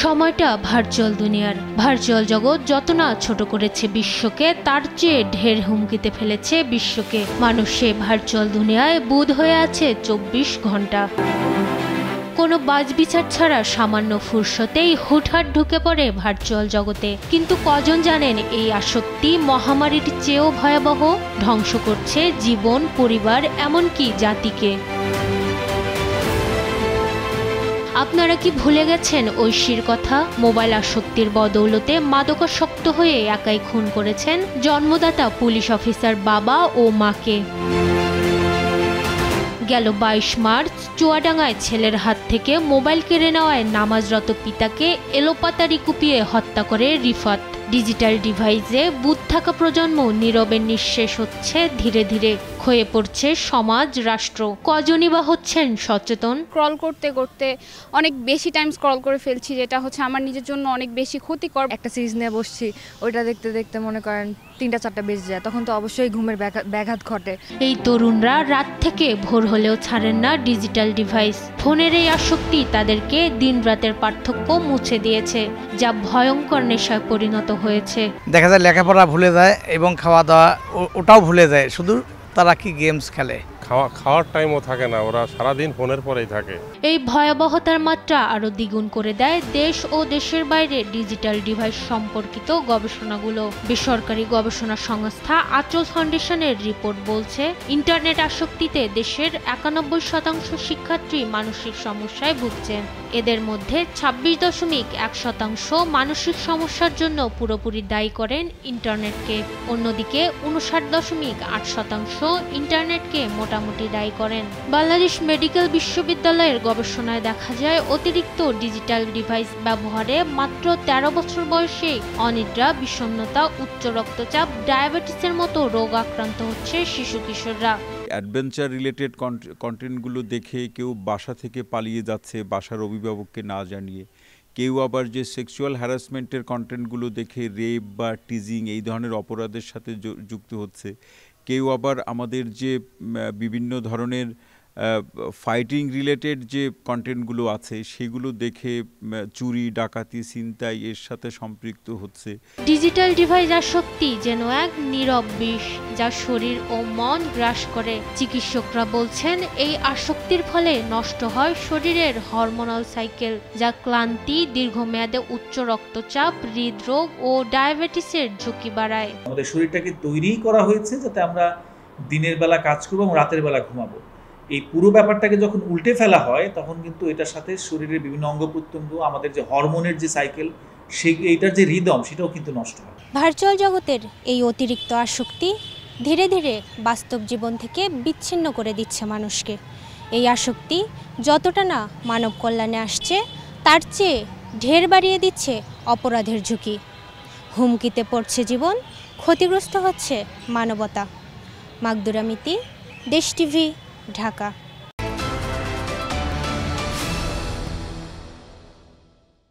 সময়টা ভার্চুয়াল দুনিয়ার। ভার্চুয়াল জগৎ যত না ছোট করেছে বিশ্বকে, তার চেয়ে ঢের হুমকিতে ফেলেছে বিশ্বকে। মানুষ সে ভার্চুয়াল দুনিয়ায় বুঁদ হয়ে আছে 24 ঘন্টা। কোনো বাজবিচার ছাড়া সামান্য ফুরসতেই হুটহাট ঢুকে পড়ে ভার্চুয়াল জগতে। কিন্তু কজন জানেন এই আসক্তি মহামারীর চেয়েও ভয়াবহ, ধ্বংস করছে জীবন, পরিবার, এমনকি জাতিকে। আপনারা কি ভুলে গেছেন ঐশীর কথা? মোবাইল আসক্তির বদৌলতে মাদকাসক্ত হয়ে একাই খুন করেছেন জন্মদাতা পুলিশ অফিসার বাবা ও মাকে। গেল 22 মার্চ চুয়াডাঙ্গায় ছেলের হাত থেকে মোবাইল কেড়ে নেওয়ায় নামাজরত পিতাকে এলোপাতাড়ি কুপিয়ে হত্যা করে রিফাত। ডিজিটাল ডিভাইসে বুঁদ থাকা প্রজন্ম নীরবে নিঃশেষ হচ্ছে, ধীরে ধীরে ক্ষয়ে পড়ছে সমাজ, রাষ্ট্র। কজনই বা হচ্ছেন সচেতন? স্ক্রল করতে করতে অনেক বেশি টাইম স্ক্রল করে ফেলছি, যেটা হচ্ছে আমার নিজের জন্য অনেক বেশি ক্ষতিকর। একটা সিরিজ নিয়ে বসছি, ওইটা দেখতে দেখতে মনে করেন 3টা-4টা বেজে যায়, তখন তো অবশ্যই ঘুমের ব্যাঘাত ঘটে। এই তরুণরা রাত থেকে ভোর হলেও ছাড়েন না ডিজিটাল ডিভাইস। ফোনের এই আসক্তি তাদেরকে দিন রাতের পার্থক্য মুছে দিয়েছে, যা ভয়ঙ্কর নেশায় পরিণত হয়েছে। দেখা যায় লেখাপড়া ভুলে যায় এবং খাওয়া দাওয়া ওটাও ভুলে যায়, শুধু তারা কি গেমস খেলে। খাওয়ার টাইমও থাকে না, ওরা সারাদিন ফোনের পরেই থাকে। এই ভয়াবহতার মাত্রা আরো দ্বিগুণ করে দেয় দেশ ও দেশের বাইরে ডিজিটাল ডিভাইস সম্পর্কিত গবেষণাগুলো। বেসরকারি গবেষণা সংস্থা আচল ফাউন্ডেশনের রিপোর্ট বলছে, ইন্টারনেট আসক্তিতে দেশের 91% শিক্ষার্থী মানসিক সমস্যায় ভুগছেন। এদের মধ্যে 26.1% মানসিক সমস্যার জন্য পুরোপুরি দায়ী করেন ইন্টারনেটকে। অন্যদিকে 59.8% ইন্টারনেটকে মোটামুটি দায়ী করেন। বাংলাদেশ মেডিকেল বিশ্ববিদ্যালয়ের গবেষণায় দেখা যায়, অতিরিক্ত ডিজিটাল ডিভাইস ব্যবহারে মাত্র 13 বছর বয়সে অনিদ্রা, বিষণ্ণতা, উচ্চ রক্তচাপ, ডায়াবেটিসের মতো রোগ আক্রান্ত হচ্ছে শিশু কিশোররা। অ্যাডভেঞ্চার রিলেটেড কন্টেন্টগুলো দেখে কেউ বাসা থেকে পালিয়ে যাচ্ছে বাসার অভিভাবককে না জানিয়ে, কেউ আবার যে সেক্সুয়াল হ্যারাসমেন্টের কন্টেন্টগুলো দেখে রেপ বা টিজিং এই ধরনের অপরাধের সাথে যুক্ত হচ্ছে, কেউ আবার আমাদের যে বিভিন্ন ধরনের ফাইটিং রিলেটেড যে কন্টেন্টগুলো আছে সেগুলো দেখে চুরি, ডাকাতি, ছিনতাই এর সাথে সম্পৃক্ত হচ্ছে। ডিজিটাল ডিভাইস আসক্তি যেন এক নীরব বিষ, যা শরীর ও মন গ্রাস করে। চিকিৎসকরা বলছেন, এই আসক্তির ফলে নষ্ট হয় শরীরের হরমোনাল সাইকেল, যা ক্লান্তি, দীর্ঘমেয়াদে উচ্চ রক্তচাপ, হৃদরোগ ও ডায়াবেটিসের ঝুঁকি বাড়ায়। আমাদের শরীরটাকে তৈরি করা হয়েছে যাতে আমরা দিনের বেলা কাজ করবো এবং রাতের বেলা ঘুমাবো। এই পুরো ব্যাপারটাকে যখন উল্টে ফেলা হয়, তখন কিন্তু এটার সাথে শরীরের বিভিন্ন অঙ্গ প্রত্যঙ্গ, আমাদের যে হরমোনের যে সাইকেল, এইটার যে রিদম, সেটাও কিন্তু নষ্ট হয়। ভার্চুয়াল জগতের এই অতিরিক্ত আসক্তি ধীরে ধীরে বাস্তব জীবন থেকে বিচ্ছিন্ন করে দিচ্ছে মানুষকে। এই আসক্তি যতটা না মানব কল্যাণে আসছে, তার চেয়ে ঢের বাড়িয়ে দিচ্ছে অপরাধের ঝুঁকি। হুমকিতে পড়ছে জীবন, ক্ষতিগ্রস্ত হচ্ছে মানবতা। মাকদুরা মিতি, দেশ টিভি, ঢাকা।